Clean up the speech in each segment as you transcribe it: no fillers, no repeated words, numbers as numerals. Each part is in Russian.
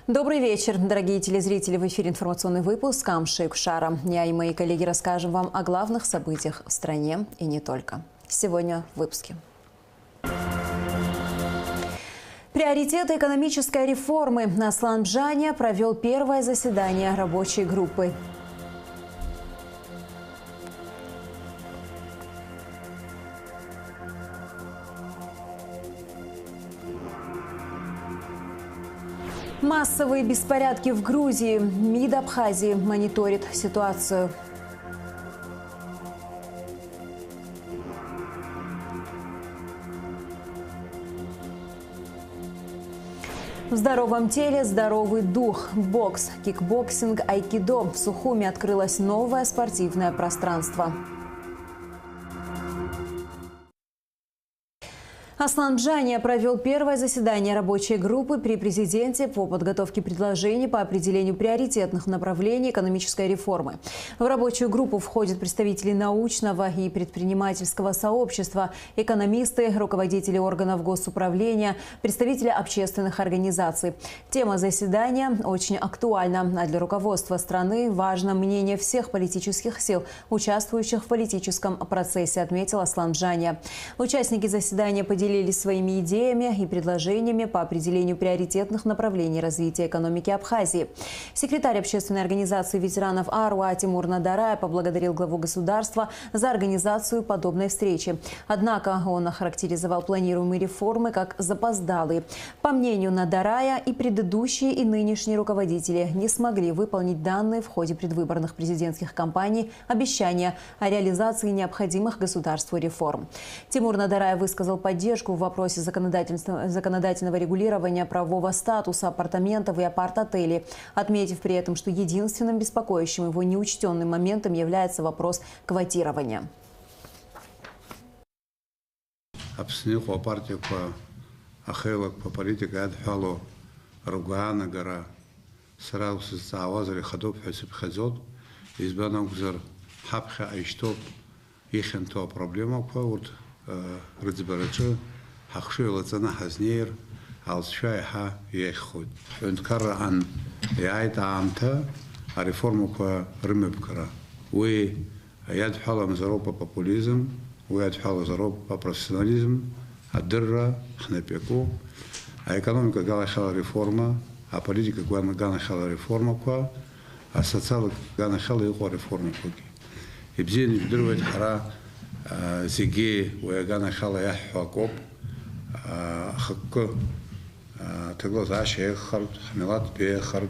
Добрый вечер, дорогие телезрители. В эфире информационный выпуск «Амши Кушара». Я и мои коллеги расскажем вам о главных событиях в стране и не только. Сегодня в выпуске. Приоритеты экономической реформы. Аслан Бжаня провел первое заседание рабочей группы. Массовые беспорядки в Грузии. МИД Абхазии мониторит ситуацию. В здоровом теле здоровый дух. Бокс, кикбоксинг, айкидо. В Сухуми открылось новое спортивное пространство. Аслан Бжаня провел первое заседание рабочей группы при президенте по подготовке предложений по определению приоритетных направлений экономической реформы. В рабочую группу входят представители научного и предпринимательского сообщества, экономисты, руководители органов госуправления, представители общественных организаций. Тема заседания очень актуальна, а для руководства страны важно мнение всех политических сил, участвующих в политическом процессе, отметил Аслан Бжаня. Участники заседания поделились своими идеями и предложениями по определению приоритетных направлений развития экономики Абхазии. Секретарь общественной организации ветеранов АРУА Тимур Надарай поблагодарил главу государства за организацию подобной встречи. Однако он охарактеризовал планируемые реформы как запоздалые. По мнению Надарая, и предыдущие, и нынешние руководители не смогли выполнить данные в ходе предвыборных президентских кампаний обещания о реализации необходимых государству реформ. Тимур Надарай высказал поддержку в вопросе законодательного регулирования правового статуса апартаментов и апарт-отелей, отметив при этом, что единственным беспокоящим его неучтенным моментом является вопрос квотирования. حخشوا لطنا حزنير على شايحة يأخذ ونتكرر عن يعيد عامته ريفورم كرم بكرة ويد حلا مزروبة بابوليزم ويد حلا مزروبة بروفيسيوناليزم الدرة إحنا بيكو ايكونوميكا قال خلا ريفورما البوليتيكا قال خلا ريفورما كوا السوسيال قال خلا يقوى ريفورما كوكي يبزين يدروا حرا زيجي ويقال خلا يحوكوب خك تقول عشاء خرب حملات بيه خرب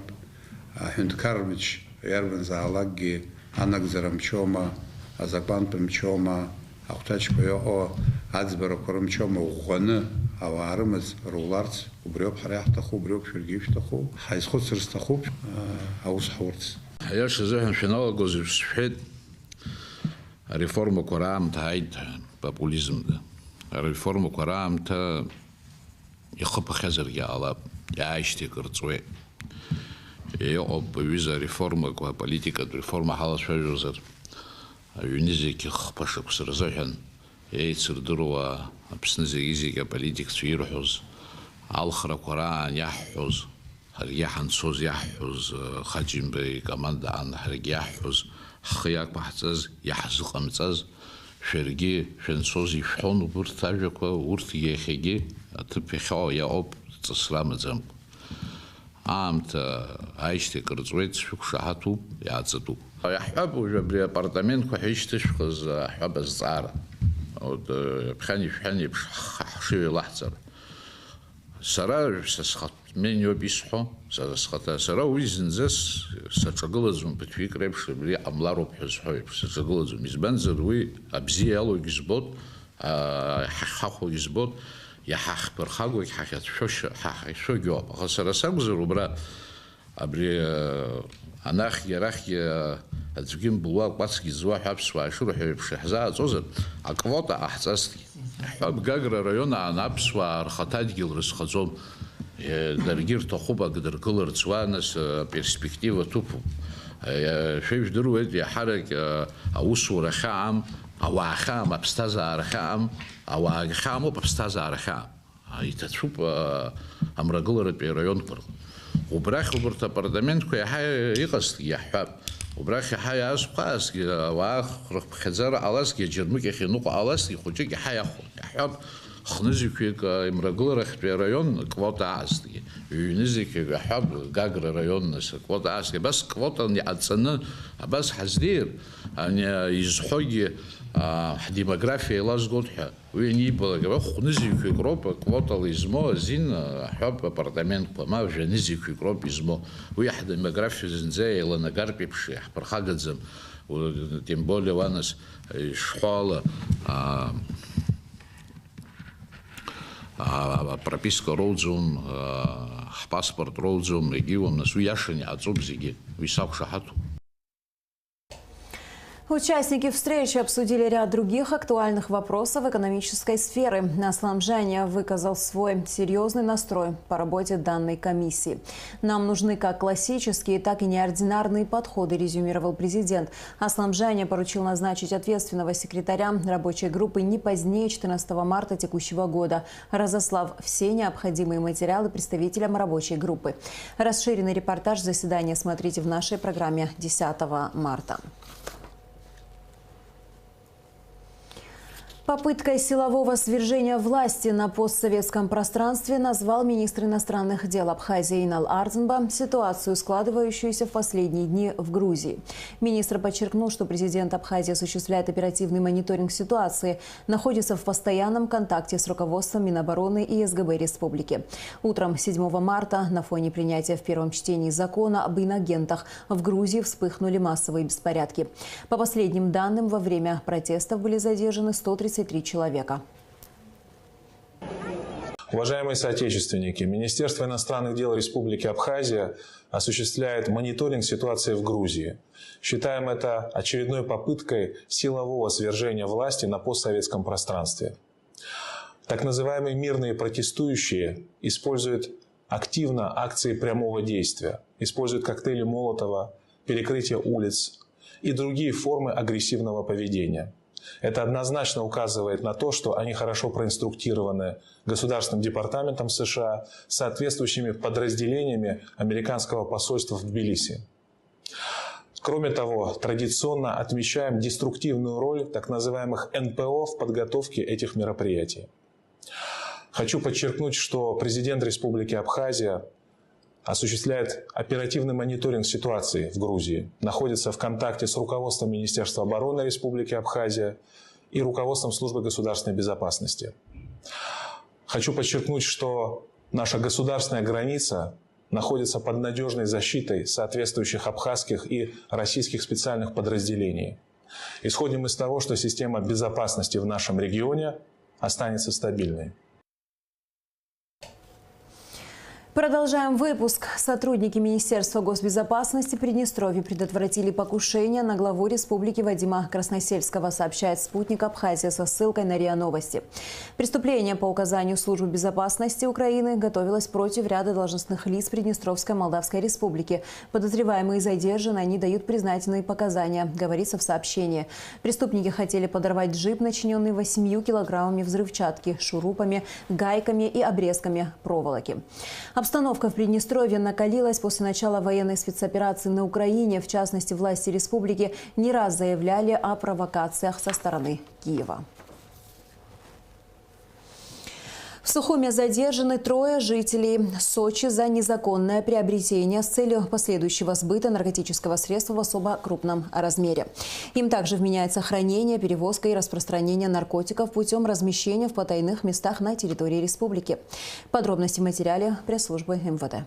هند كارمش يربن زعلاقي أنا قزرم شوما أزقان بمشوما أختش بيا أو عزبر كرم شوما وغنى أو عرمز رولارز وبريوب حريح تخو بريوب شرقيش تخو حيز خود سرس تخو أو صحورتس حياش زهن فينال جوزي شحيد ريفورم كرام تايد بابوليزم ده ريفورم كرام تا يخب خزر يا الله يعيشتي كرتوي يقب ويزا ريفورم كوا بوليتيكا ريفورم حالا شوي جزر يونيزيك يخبش بسرزاحن يتصدروا بسنزيزيك بوليتيك تيروحوز الخرا كران يحوز هريحن صوز يحوز خاجين بي كمان عن هريحوز خياك بحثز يحزق امتز شرقي شنصوزي شحون وبرتاجك ورث يخيجي تبي خا يا أب تسلم زم عامت عايشتي كرزويت شوك شحاتو يعزتو يحب وجبري أبارتمنت كحيشتش خز حب الزعارة أو بخاني فحني بشحشي لحظة سرا سخط من يبيسحو سخط سرا ويزنزس ساتشغلزم بتفيك ربش بلي أملارو بحزحوي ساتشغلزم يزبنزر وي أبزيالو يزبط حخو يزبط يحخ برخاغو يحخ شوش حخ شو جواب خسر سرزر وبرا أبري أناخ يراخ أتجيم بواق بس يزوا حبس وعشرة حبش حزاء زوزر أقوى أحساسي حب جاجر ريون عن أبس وارختاد جلرس خزوم درجير تخوبة قدر كلر سوانس برسبكتيفة توبو شيء دروت يحرك أو صورة خام أو خام أبستازا رخام أو خامو أبستازا رخام يتشوف أمر كلر بريون كر وبراخ وبرت أبردمنت كي حي يقص يحب وبراخ حي أسقاس وآخر خزارة علىس كي جرمك يخي نوق علىس يخوجك حي يحب خنزي كيك إمرجل رخ بريون كوتا عستي ينزي كيك يحب جاجر ريون نس كوتا عستي بس كوتا اللي عدسنا بس حزدير أن يزحوج ديموغرافيا لازقولها وين يبغى خنزي كيك روب كوتا ليزمو زين حب أبردمنت ما في نزي كيك روب يزمو ويحد ديموغرافيا زنزاي لنا قربي بشي برخاجة زم وتيم بولي وانس شخالة прописка родзум, паспорт родзум, регион на суяшине отцов зиги, висак шахату. Участники встречи обсудили ряд других актуальных вопросов экономической сферы. Аслам Жания выказал свой серьезный настрой по работе данной комиссии. «Нам нужны как классические, так и неординарные подходы», резюмировал президент. Аслам Жания поручил назначить ответственного секретаря рабочей группы не позднее 14 марта текущего года, разослав все необходимые материалы представителям рабочей группы. Расширенный репортаж заседания смотрите в нашей программе 10 марта. Попыткой силового свержения власти на постсоветском пространстве назвал министр иностранных дел Абхазии Инал Ардзинба ситуацию, складывающуюся в последние дни в Грузии. Министр подчеркнул, что президент Абхазии осуществляет оперативный мониторинг ситуации, находится в постоянном контакте с руководством Минобороны и СГБ республики. Утром 7 марта на фоне принятия в первом чтении закона об инагентах в Грузии вспыхнули массовые беспорядки. По последним данным, во время протестов были задержаны 133 человека. Уважаемые соотечественники, Министерство иностранных дел Республики Абхазия осуществляет мониторинг ситуации в Грузии. Считаем это очередной попыткой силового свержения власти на постсоветском пространстве. Так называемые мирные протестующие используют активно акции прямого действия, используют коктейли Молотова, перекрытие улиц и другие формы агрессивного поведения. Это однозначно указывает на то, что они хорошо проинструктированы Государственным департаментом США с соответствующими подразделениями американского посольства в Тбилиси. Кроме того, традиционно отмечаем деструктивную роль так называемых НПО в подготовке этих мероприятий. Хочу подчеркнуть, что президент Республики Абхазия осуществляет оперативный мониторинг ситуации в Грузии, находится в контакте с руководством Министерства обороны Республики Абхазия и руководством Службы государственной безопасности. Хочу подчеркнуть, что наша государственная граница находится под надежной защитой соответствующих абхазских и российских специальных подразделений. Исходим из того, что система безопасности в нашем регионе останется стабильной. Продолжаем выпуск. Сотрудники Министерства госбезопасности Приднестровья предотвратили покушение на главу республики Вадима Красносельского, сообщает «Спутник Абхазия» со ссылкой на РИА Новости. Преступление по указанию Службы безопасности Украины готовилось против ряда должностных лиц Приднестровской Молдавской республики. Подозреваемые задержаны, они дают признательные показания, говорится в сообщении. Преступники хотели подорвать джип, начиненный 8 килограммами взрывчатки, шурупами, гайками и обрезками проволоки. Обстановка в Приднестровье накалилась после начала военной спецоперации на Украине. В частности, власти республики не раз заявляли о провокациях со стороны Киева. В Сухуме задержаны 3 жителей Сочи за незаконное приобретение с целью последующего сбыта наркотического средства в особо крупном размере. Им также вменяется хранение, перевозка и распространение наркотиков путем размещения в потайных местах на территории республики. Подробности в материале пресс-службы МВД.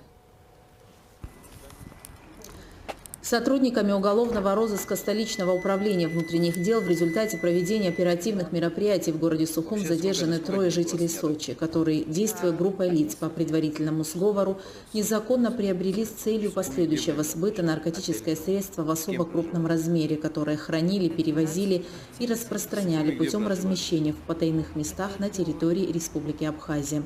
Сотрудниками уголовного розыска столичного управления внутренних дел в результате проведения оперативных мероприятий в городе Сухум задержаны 3 жителей Сочи, которые, действуя группой лиц по предварительному сговору, незаконно приобрели с целью последующего сбыта наркотическое средство в особо крупном размере, которое хранили, перевозили и распространяли путем размещения в потайных местах на территории Республики Абхазия.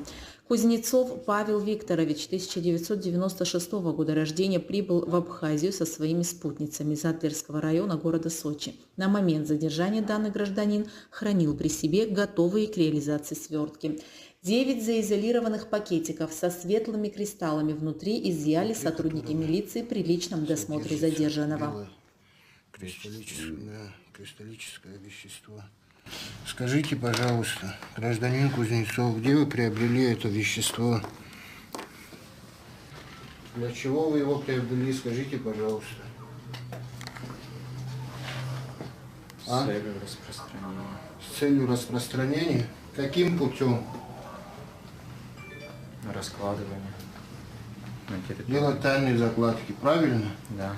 Кузнецов Павел Викторович, 1996 года рождения, прибыл в Абхазию со своими спутницами из Адлерского района города Сочи. На момент задержания данный гражданин хранил при себе готовые к реализации свертки. 9 заизолированных пакетиков со светлыми кристаллами внутри изъяли сотрудники милиции при личном досмотре задержанного. Кристаллическое вещество. Скажите, пожалуйста, гражданин Кузнецов, где вы приобрели это вещество? Для чего вы его приобрели, скажите, пожалуйста. С целью распространения. С целью распространения? Каким путем? Раскладывание на территории. Делать тайные закладки, правильно? Да.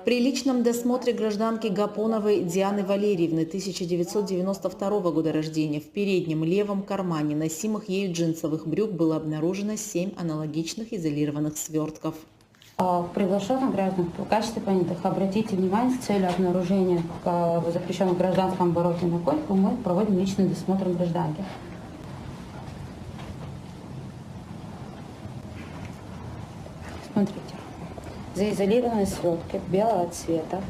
При личном досмотре гражданки Гапоновой Дианы Валерьевны 1992 года рождения в переднем левом кармане носимых ею джинсовых брюк было обнаружено 7 аналогичных изолированных свертков. Приглашенных граждан в качестве понятых обратите внимание, с целью обнаружения запрещенных в гражданском обороте наркотиков мы проводим личный досмотр гражданки. Смотрите. Заизолированные свертки белого цвета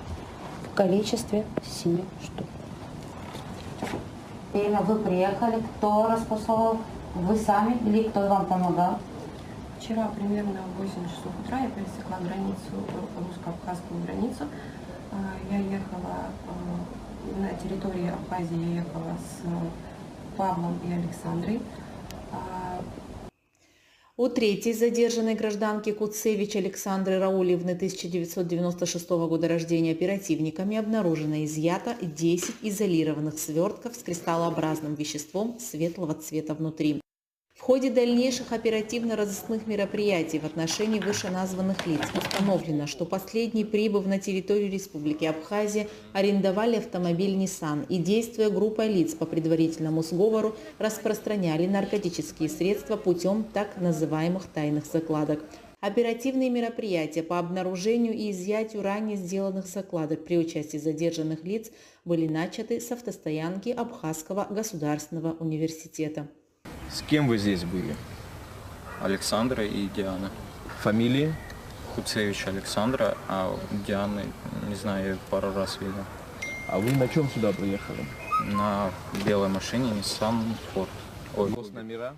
в количестве 7 штук. Именно вы приехали, кто распасовал? Вы сами или кто вам помогал? Вчера примерно в 8 часов утра я пересекла границу, русско-абхазскую границу. Я ехала на территории Абхазии, я ехала с Павлом и Александрой. У третьей задержанной гражданки Куцевич Александры Раулевны 1996 года рождения оперативниками обнаружено и изъято 10 изолированных свертков с кристаллообразным веществом светлого цвета внутри. В ходе дальнейших оперативно-розыскных мероприятий в отношении вышеназванных лиц установлено, что последние, прибыв на территорию Республики Абхазия, арендовали автомобиль Nissan и, действуя группой лиц по предварительному сговору, распространяли наркотические средства путем так называемых тайных закладок. Оперативные мероприятия по обнаружению и изъятию ранее сделанных закладок при участии задержанных лиц были начаты с автостоянки Абхазского государственного университета. С кем вы здесь были? Александра и Диана. Фамилии? Куцевич Александра, а Дианы, не знаю, я пару раз видел. А вы на чем сюда приехали? На белой машине Nissan Ford. Ой, Госномера?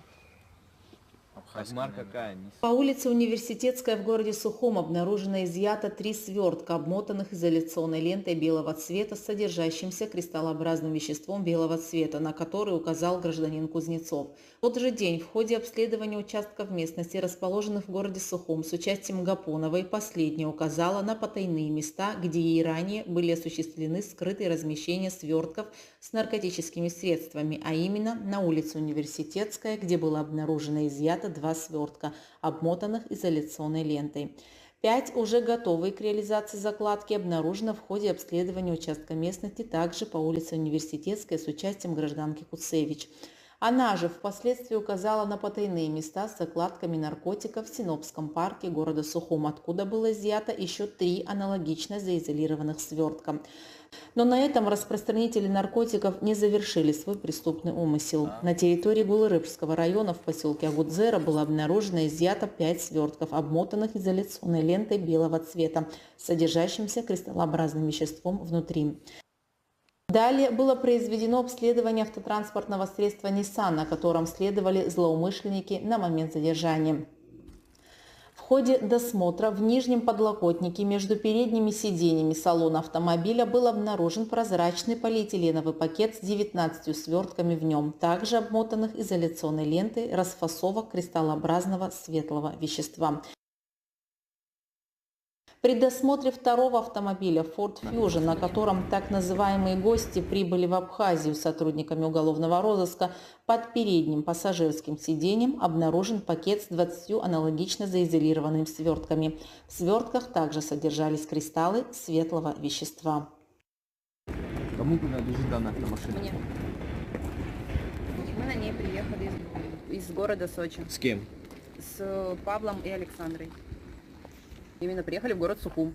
Марка какая? По улице Университетская в городе Сухом обнаружено изъято 3 свертка, обмотанных изоляционной лентой белого цвета с содержащимся кристаллообразным веществом белого цвета, на который указал гражданин Кузнецов. В тот же день в ходе обследования участков местности, расположенных в городе Сухом, с участием Гапоновой, последняя указала на потайные места, где ей ранее были осуществлены скрытые размещения свертков с наркотическими средствами, а именно на улице Университетская, где было обнаружено изъято 2 свертка, обмотанных изоляционной лентой. 5 уже готовые к реализации закладки обнаружено в ходе обследования участка местности также по улице Университетская с участием гражданки Куцевич. Она же впоследствии указала на потайные места с закладками наркотиков в Синопском парке города Сухом, откуда было изъято еще 3 аналогично заизолированных свертка. Но на этом распространители наркотиков не завершили свой преступный умысел. На территории Гулырыбского района в поселке Агудзера было обнаружено и изъято 5 свертков, обмотанных изоляционной лентой белого цвета, содержащимся кристаллообразным веществом внутри. Далее было произведено обследование автотранспортного средства Nissan, на котором следовали злоумышленники на момент задержания. В ходе досмотра в нижнем подлокотнике между передними сиденьями салона автомобиля был обнаружен прозрачный полиэтиленовый пакет с 19 свертками в нем, также обмотанных изоляционной лентой расфасовок кристаллообразного светлого вещества. При досмотре второго автомобиля Ford Fusion, на котором так называемые гости прибыли в Абхазию с сотрудниками уголовного розыска, под передним пассажирским сиденьем обнаружен пакет с 20 аналогично заизолированными свертками. В свертках также содержались кристаллы светлого вещества. Кому принадлежит данная автомашина? Мне. Мы на ней приехали из города Сочи. С кем? С Павлом и Александрой. Именно приехали в город Сухум.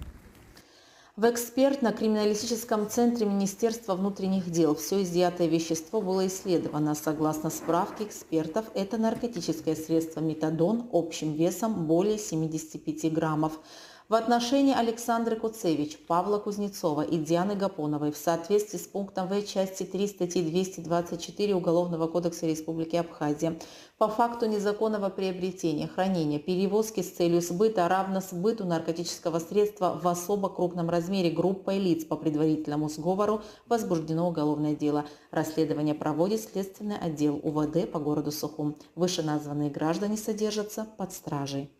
В экспертно-криминалистическом центре Министерства внутренних дел все изъятое вещество было исследовано. Согласно справке экспертов, это наркотическое средство метадон общим весом более 75 граммов. В отношении Александры Куцевич, Павла Кузнецова и Дианы Гапоновой в соответствии с пунктом В части 3 статьи 224 Уголовного кодекса Республики Абхазия по факту незаконного приобретения, хранения, перевозки с целью сбыта равно сбыту наркотического средства в особо крупном размере группой лиц по предварительному сговору возбуждено уголовное дело. Расследование проводит следственный отдел УВД по городу Сухум. Вышеназванные граждане содержатся под стражей.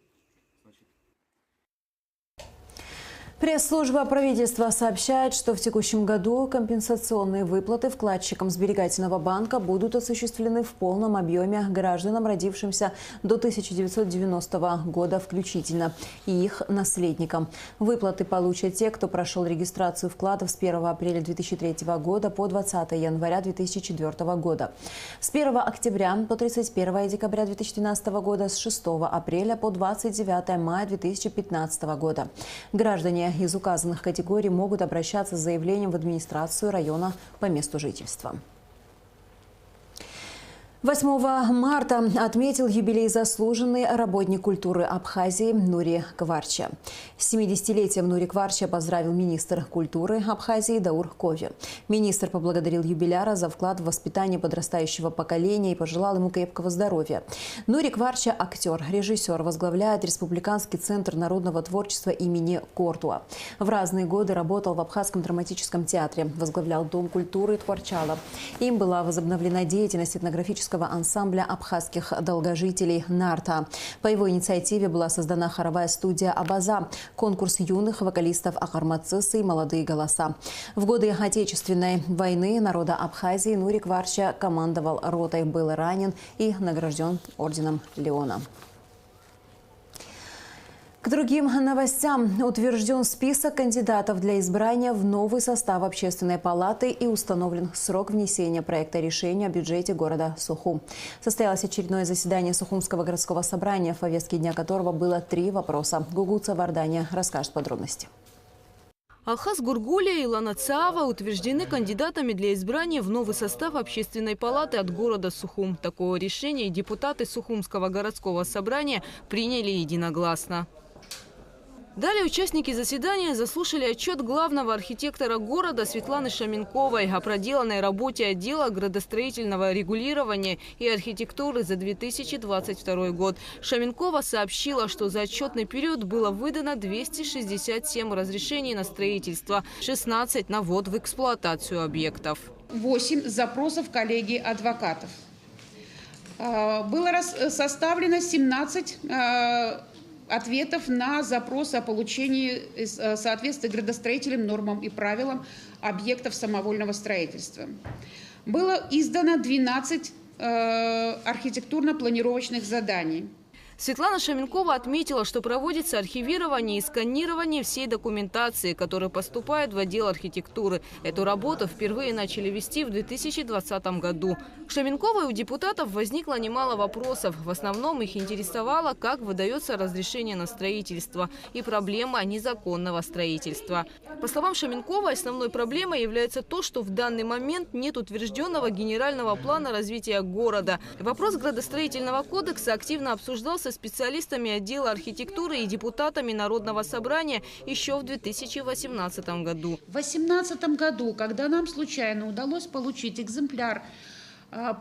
Пресс-служба правительства сообщает, что в текущем году компенсационные выплаты вкладчикам сберегательного банка будут осуществлены в полном объеме гражданам, родившимся до 1990 года включительно, и их наследникам. Выплаты получат те, кто прошел регистрацию вкладов с 1 апреля 2003 года по 20 января 2004 года, с 1 октября по 31 декабря 2012 года, с 6 апреля по 29 мая 2015 года. Граждане из указанных категорий могут обращаться с заявлением в администрацию района по месту жительства. 8 марта отметил юбилей заслуженный работник культуры Абхазии Нури Кварча. С 70-летием Нури Кварча поздравил министр культуры Абхазии Даур Кови. Министр поблагодарил юбиляра за вклад в воспитание подрастающего поколения и пожелал ему крепкого здоровья. Нури Кварча – актер, режиссер, возглавляет Республиканский центр народного творчества имени Кортуа. В разные годы работал в Абхазском драматическом театре, возглавлял Дом культуры Творчала. Им была возобновлена деятельность этнографического ансамбля абхазских долгожителей «Нарта». По его инициативе была создана хоровая студия «Абаза», конкурс юных вокалистов «Ахармацысы» и «Молодые голоса». В годы Отечественной войны народа Абхазии Нури Кварча командовал ротой, был ранен и награжден орденом Леона. К другим новостям. Утвержден список кандидатов для избрания в новый состав Общественной палаты и установлен срок внесения проекта решения о бюджете города Сухум. Состоялось очередное заседание Сухумского городского собрания, в повестке дня которого было 3 вопроса. Гугуца Вардания расскажет подробности. Алхаз Гургулия и Лана Цаава утверждены кандидатами для избрания в новый состав Общественной палаты от города Сухум. Такое решение депутаты Сухумского городского собрания приняли единогласно. Далее участники заседания заслушали отчет главного архитектора города Светланы Шаменковой о проделанной работе отдела градостроительного регулирования и архитектуры за 2022 год. Шаменкова сообщила, что за отчетный период было выдано 267 разрешений на строительство, 16 на ввод в эксплуатацию объектов. 8 запросов коллегии адвокатов. Было составлено 17 ответов на запрос о получении соответствия градостроительным нормам и правилам объектов самовольного строительства. Было издано 12 архитектурно-планировочных заданий. Светлана Шаменкова отметила, что проводится архивирование и сканирование всей документации, которая поступает в отдел архитектуры. Эту работу впервые начали вести в 2020 году. К Шаменковой у депутатов возникло немало вопросов. В основном их интересовало, как выдается разрешение на строительство и проблема незаконного строительства. По словам Шаменковой, основной проблемой является то, что в данный момент нет утвержденного генерального плана развития города. Вопрос градостроительного кодекса активно обсуждался специалистами отдела архитектуры и депутатами Народного собрания еще в 2018 году. В 2018 году, когда нам случайно удалось получить экземпляр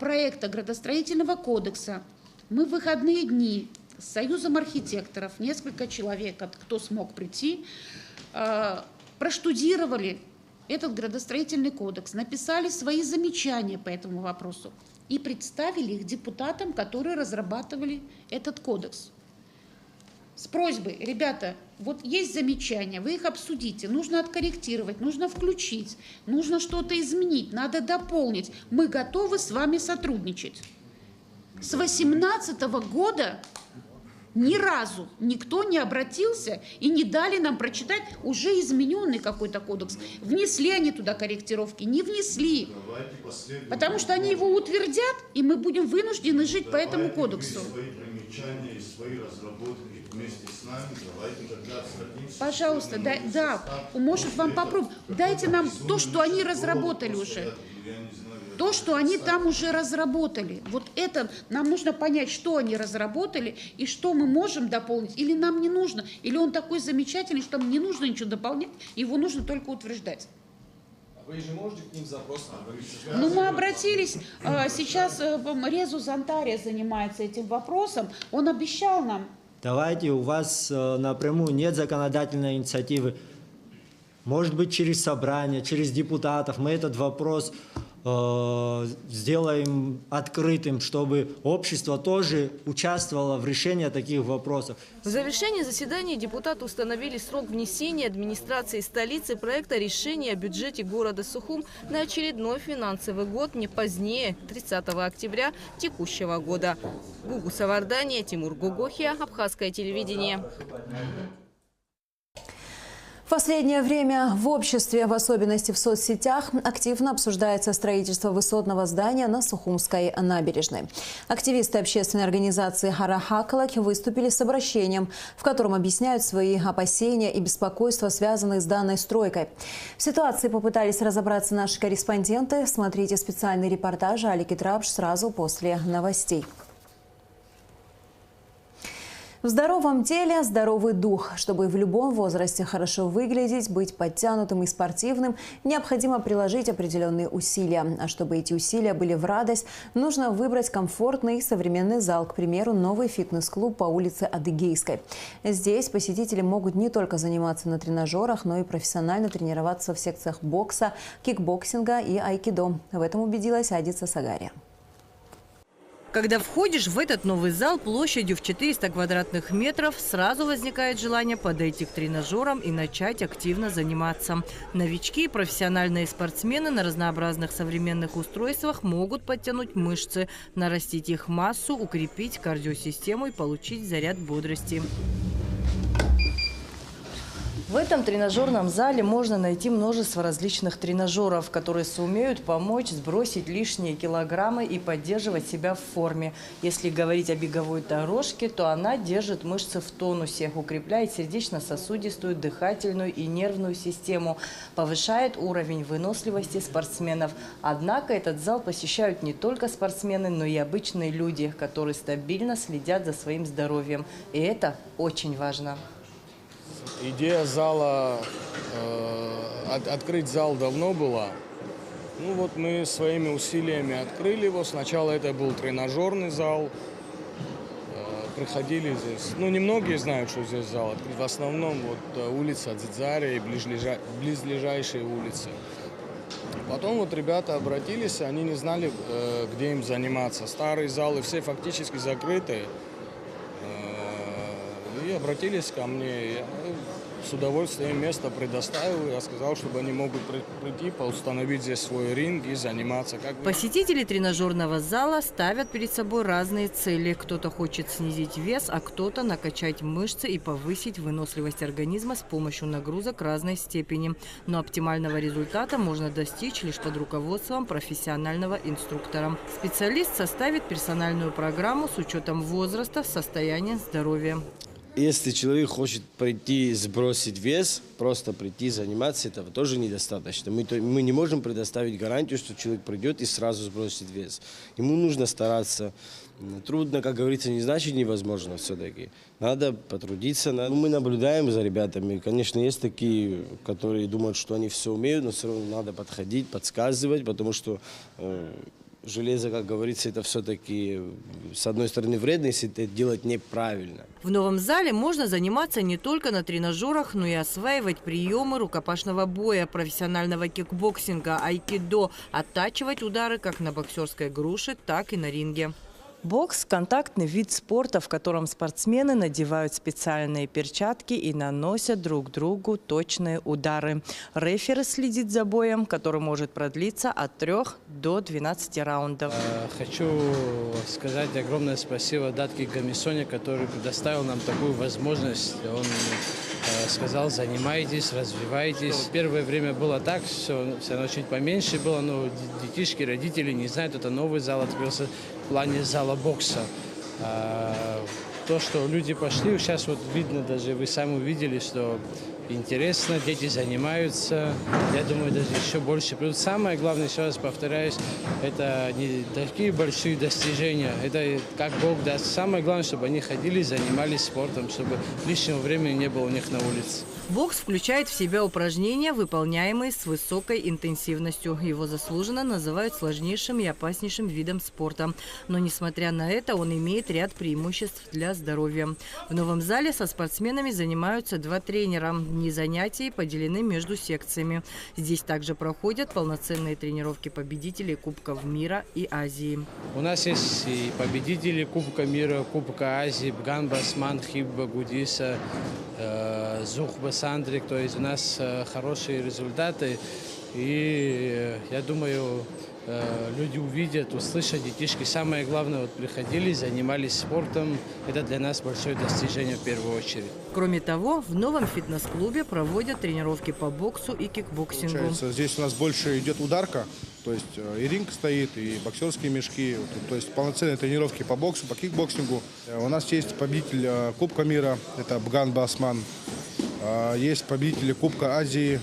проекта градостроительного кодекса, мы в выходные дни с Союзом архитекторов, несколько человек, кто смог прийти, проштудировали этот градостроительный кодекс, написали свои замечания по этому вопросу и представили их депутатам, которые разрабатывали этот кодекс. С просьбой: ребята, вот есть замечания, вы их обсудите, нужно откорректировать, нужно включить, нужно что-то изменить, надо дополнить. Мы готовы с вами сотрудничать. С 2018 года ни разу никто не обратился и не дали нам прочитать уже измененный какой-то кодекс. Внесли они туда корректировки, не внесли. Потому что они его утвердят, и мы будем вынуждены жить по этому кодексу. Пожалуйста, да, может вам попробовать. Дайте нам то, что они разработали уже. то, что они там уже разработали. Вот это нам нужно понять, что они разработали и что мы можем дополнить, или нам не нужно, или он такой замечательный, что нам не нужно ничего дополнять, его нужно только утверждать. Вы же можете к ним запрос обратиться? Ну, мы обратились, сейчас Резу Зантария занимается этим вопросом, он обещал нам. Давайте, у вас напрямую нет законодательной инициативы. Может быть, через собрание, через депутатов мы этот вопрос сделаем открытым, чтобы общество тоже участвовало в решении таких вопросов. В завершении заседания депутаты установили срок внесения администрации столицы проекта решения о бюджете города Сухум на очередной финансовый год не позднее 30 октября текущего года. Гугу Савардания, Тимур Гугохия, Абхазское телевидение. В последнее время в обществе, в особенности в соцсетях, активно обсуждается строительство высотного здания на Сухумской набережной. Активисты общественной организации «Харахакалак» выступили с обращением, в котором объясняют свои опасения и беспокойства, связанные с данной стройкой. В ситуации попытались разобраться наши корреспонденты. Смотрите специальный репортаж Алики Трабш сразу после новостей. В здоровом теле здоровый дух. Чтобы в любом возрасте хорошо выглядеть, быть подтянутым и спортивным, необходимо приложить определенные усилия. А чтобы эти усилия были в радость, нужно выбрать комфортный и современный зал, к примеру, новый фитнес-клуб по улице Адыгейской. Здесь посетители могут не только заниматься на тренажерах, но и профессионально тренироваться в секциях бокса, кикбоксинга и айкидо. В этом убедилась Адица Сагария. Когда входишь в этот новый зал площадью в 400 квадратных метров, сразу возникает желание подойти к тренажерам и начать активно заниматься. Новички и профессиональные спортсмены на разнообразных современных устройствах могут подтянуть мышцы, нарастить их массу, укрепить кардиосистему и получить заряд бодрости. В этом тренажерном зале можно найти множество различных тренажеров, которые сумеют помочь сбросить лишние килограммы и поддерживать себя в форме. Если говорить о беговой дорожке, то она держит мышцы в тонусе, укрепляет сердечно-сосудистую, дыхательную и нервную систему, повышает уровень выносливости спортсменов. Однако этот зал посещают не только спортсмены, но и обычные люди, которые стабильно следят за своим здоровьем. И это очень важно. Идея зала, открыть зал давно была. Ну вот мы своими усилиями открыли его. Сначала это был тренажерный зал. Приходили здесь. Ну, немногие знают, что здесь зал открыт. В основном вот улица Дзидзария и близлежащие улицы. Потом вот ребята обратились, они не знали, где им заниматься. Старые залы все фактически закрыты. И обратились ко мне. Я с удовольствием место предоставил. Я сказал, чтобы они могут прийти, установить здесь свой ринг и заниматься. Посетители тренажерного зала ставят перед собой разные цели. Кто-то хочет снизить вес, а кто-то накачать мышцы и повысить выносливость организма с помощью нагрузок разной степени. Но оптимального результата можно достичь лишь под руководством профессионального инструктора. Специалист составит персональную программу с учетом возраста, состояния здоровья. Если человек хочет прийти сбросить вес, просто прийти заниматься, этого тоже недостаточно. Мы не можем предоставить гарантию, что человек придет и сразу сбросит вес. Ему нужно стараться. Трудно, как говорится, не значит невозможно все-таки. Надо потрудиться. Мы наблюдаем за ребятами. Конечно, есть такие, которые думают, что они все умеют, но все равно надо подходить, подсказывать, потому что железо, как говорится, это все-таки, с одной стороны, вредно, если это делать неправильно. В новом зале можно заниматься не только на тренажерах, но и осваивать приемы рукопашного боя, профессионального кикбоксинга, айкидо, оттачивать удары как на боксерской груше, так и на ринге. Бокс – контактный вид спорта, в котором спортсмены надевают специальные перчатки и наносят друг другу точные удары. Рефери следит за боем, который может продлиться от 3 до 12 раундов. Хочу сказать огромное спасибо Датке Гамисоне, который предоставил нам такую возможность. Он сказал: занимайтесь, развивайтесь. Первое время было так, все равно чуть поменьше было, но детишки, родители не знают, это новый зал открылся в плане зала бокса. То, что люди пошли, сейчас вот видно, даже вы сами увидели, что интересно, дети занимаются. Я думаю, даже еще больше. Плюс самое главное, еще раз повторяюсь, это не такие большие достижения. Это как Бог даст. Самое главное, чтобы они ходили, занимались спортом, чтобы лишнего времени не было у них на улице. Бокс включает в себя упражнения, выполняемые с высокой интенсивностью. Его заслуженно называют сложнейшим и опаснейшим видом спорта. Но, несмотря на это, он имеет ряд преимуществ для здоровья. В новом зале со спортсменами занимаются 2 тренера. Дни занятий поделены между секциями. Здесь также проходят полноценные тренировки победителей Кубков мира и Азии. У нас есть и победители Кубка мира, Кубка Азии, Бган Басман, Хибба Гудиса, Зухба Сандрик. То есть у нас хорошие результаты. И я думаю, люди увидят, услышат, детишки. Самое главное, вот приходили, занимались спортом. Это для нас большое достижение в первую очередь. Кроме того, в новом фитнес-клубе проводят тренировки по боксу и кикбоксингу. Получается, здесь у нас больше идет ударка, то есть и ринг стоит, и боксерские мешки, то есть полноценные тренировки по боксу, по кикбоксингу. У нас есть победитель Кубка мира, это Бган Басман. Есть победители Кубка Азии,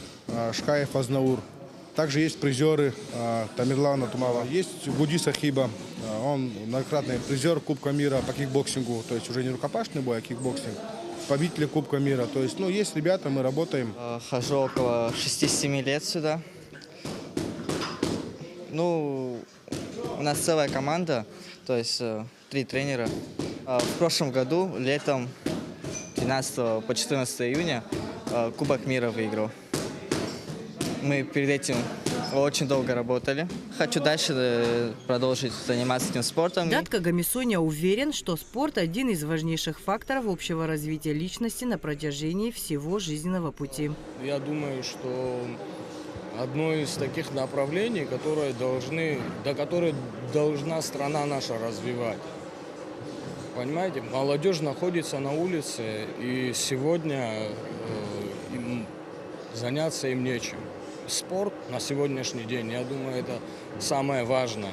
Шкаев Азнаур. Также есть призеры Тамерлана Тумала. Есть Гудиса Хиба. Он многократный призер Кубка мира по кикбоксингу. То есть уже не рукопашный бой, а кикбоксинг. Победители Кубка мира. То есть, есть ребята, мы работаем. Хожу около 6-7 лет сюда. У нас целая команда, то есть 3 тренера. В прошлом году, летом, 13 по 14 июня, Кубок мира выиграл. Мы перед этим очень долго работали. Хочу дальше продолжить заниматься этим спортом. Датка Гамисоня уверен, что спорт – один из важнейших факторов общего развития личности на протяжении всего жизненного пути. Я думаю, что одно из таких направлений, которые должна страна наша развивать. Понимаете, молодежь находится на улице, и сегодня заняться им нечем. Спорт на сегодняшний день, я думаю, это самое важное,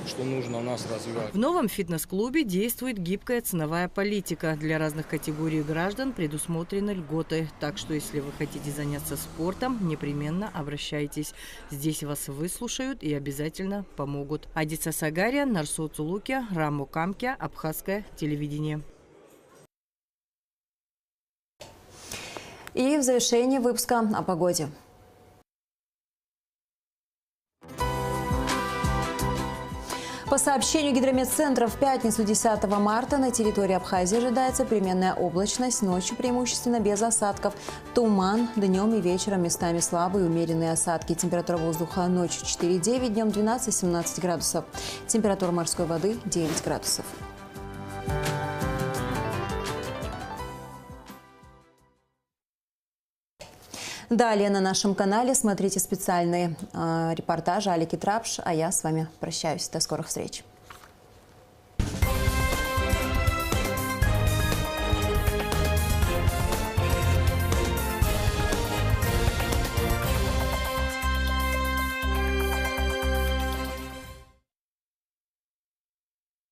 что нужно у нас развивать. В новом фитнес-клубе действует гибкая ценовая политика. Для разных категорий граждан предусмотрены льготы. Так что, если вы хотите заняться спортом, непременно обращайтесь. Здесь вас выслушают и обязательно помогут. Адица Сагария, Нарсо Цулуки, Раму Камкя, Абхазское телевидение. И в завершении выпуска о погоде. По сообщению гидрометцентра, в пятницу 10 марта на территории Абхазии ожидается переменная облачность, ночью преимущественно без осадков, туман, днем и вечером местами слабые умеренные осадки. Температура воздуха ночью 4-9, днем 12-17 градусов. Температура морской воды 9 градусов. Далее на нашем канале смотрите специальные репортажи Алики Трапш, а я с вами прощаюсь. До скорых встреч.